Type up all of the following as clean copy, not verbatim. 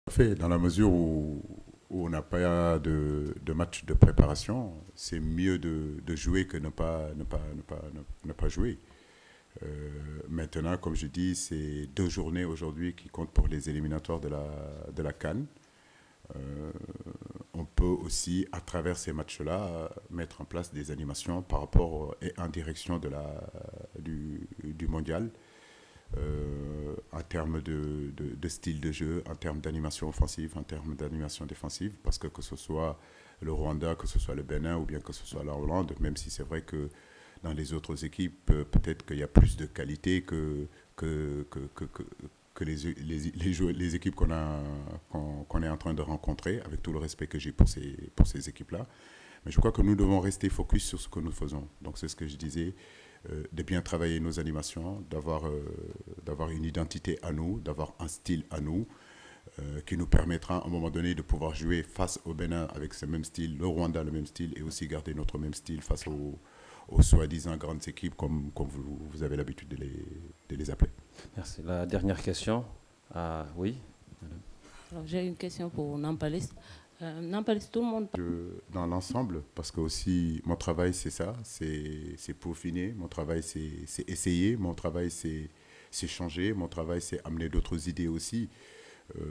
Fait, dans la mesure où on n'a pas de match de préparation, c'est mieux de jouer que ne pas jouer. Maintenant, comme je dis, c'est 2 journées aujourd'hui qui comptent pour les éliminatoires de la CAN. Euh, on peut aussi, à travers ces matchs-là, mettre en place des animations par rapport et en direction du mondial, en termes de style de jeu, en termes d'animation offensive, en termes d'animation défensive, parce que ce soit le Rwanda, que ce soit le Bénin ou bien que ce soit la Hollande, même si c'est vrai que dans les autres équipes, peut-être qu'il y a plus de qualité que, que, que, que les équipes qu'on est en train de rencontrer, avec tout le respect que j'ai pour ces équipes-là. Mais je crois que nous devons rester focus sur ce que nous faisons. Donc c'est ce que je disais, de bien travailler nos animations, d'avoir une identité à nous, d'avoir un style à nous, qui nous permettra à un moment donné de pouvoir jouer face au Bénin avec ce même style, le Rwanda le même style, et aussi garder notre même style face aux soi-disant grandes équipes comme vous avez l'habitude de les appeler. Merci. La dernière question. Oui. J'ai une question pour Nampalis. Nampalis, tout le monde... Dans l'ensemble, parce que aussi mon travail c'est ça, c'est peaufiner, mon travail c'est essayer, mon travail c'est changer, mon travail c'est amener d'autres idées aussi.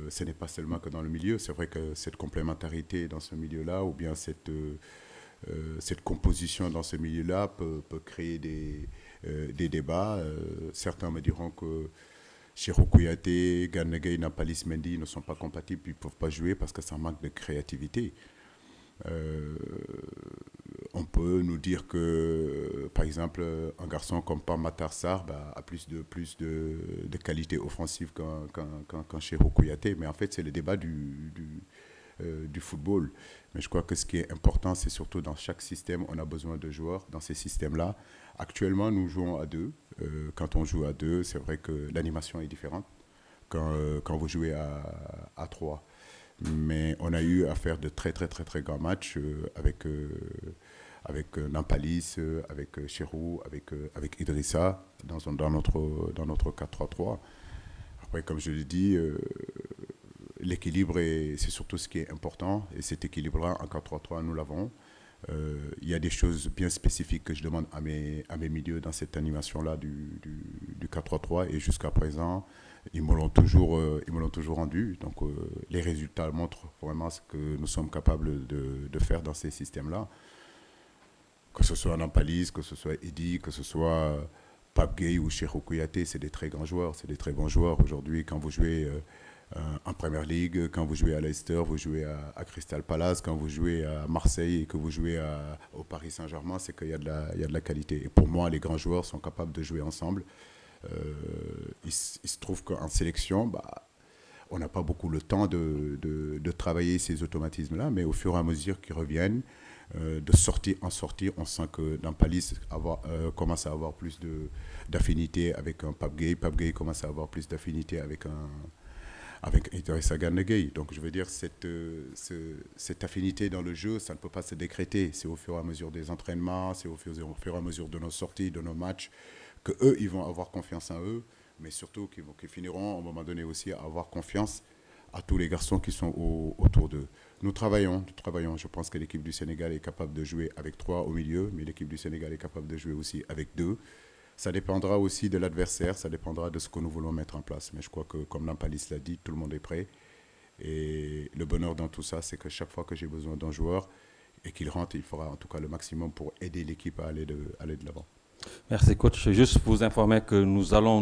Ce n'est pas seulement que dans le milieu, c'est vrai que cette complémentarité dans ce milieu-là, ou bien cette composition dans ce milieu-là peut créer des débats. Certains me diront que Cheikhou Kouyaté, Gana Gueye, Nampalis Mendy ne sont pas compatibles, ils ne peuvent pas jouer parce que ça manque de créativité. On peut nous dire que, par exemple, un garçon comme Pape Matar Sarr a plus de qualité offensive qu'un Cheikhou Kouyaté. Mais en fait, c'est le débat du football. Mais je crois que ce qui est important, c'est surtout dans chaque système, on a besoin de joueurs. Dans ces systèmes-là, actuellement, nous jouons à deux. Quand on joue à deux, c'est vrai que l'animation est différente quand vous jouez à trois. Mais on a eu à faire de très grands matchs avec Nampalis, avec Cheikhou, avec Idrissa dans notre 4-3-3. Après, comme je l'ai dit, l'équilibre, c'est surtout ce qui est important. Et cet équilibre-là, en 4-3-3, nous l'avons. Il y a des choses bien spécifiques que je demande à mes milieux dans cette animation-là du 4-3-3. Et jusqu'à présent, ils me l'ont toujours rendu. Donc, les résultats montrent vraiment ce que nous sommes capables de faire dans ces systèmes-là. Que ce soit Nampalis, que ce soit Eddy, que ce soit Pape Gueye ou Cheikhou Kouyaté, c'est des très grands joueurs, c'est des très bons joueurs. Aujourd'hui, quand vous jouez en Première Ligue, quand vous jouez à Leicester, vous jouez à Crystal Palace, quand vous jouez à Marseille et que vous jouez au Paris Saint-Germain, c'est qu'il y a de la qualité. Et pour moi, les grands joueurs sont capables de jouer ensemble. Il se trouve qu'en sélection, on n'a pas beaucoup le temps de travailler ces automatismes-là, mais au fur et à mesure qu'ils reviennent, de sortir en sortir, on sent que Nampalis commence à avoir plus d'affinité avec un Pape Gueye. Pape Gueye commence à avoir plus d'affinité avec Idrissa Gana Gueye. Donc je veux dire, cette affinité dans le jeu, ça ne peut pas se décréter. C'est au fur et à mesure des entraînements, c'est au fur et à mesure de nos sorties, de nos matchs, qu'eux, ils vont avoir confiance en eux, mais surtout qu'ils finiront à un moment donné aussi à avoir confiance à tous les garçons qui sont autour d'eux. Nous travaillons. Je pense que l'équipe du Sénégal est capable de jouer avec 3 au milieu, mais l'équipe du Sénégal est capable de jouer aussi avec 2. Ça dépendra aussi de l'adversaire, ça dépendra de ce que nous voulons mettre en place. Mais je crois que, comme Nampalis l'a dit, tout le monde est prêt. Et le bonheur dans tout ça, c'est que chaque fois que j'ai besoin d'un joueur et qu'il rentre, il fera en tout cas le maximum pour aider l'équipe à aller de l'avant. Merci coach. Juste pour vous informer que nous allons...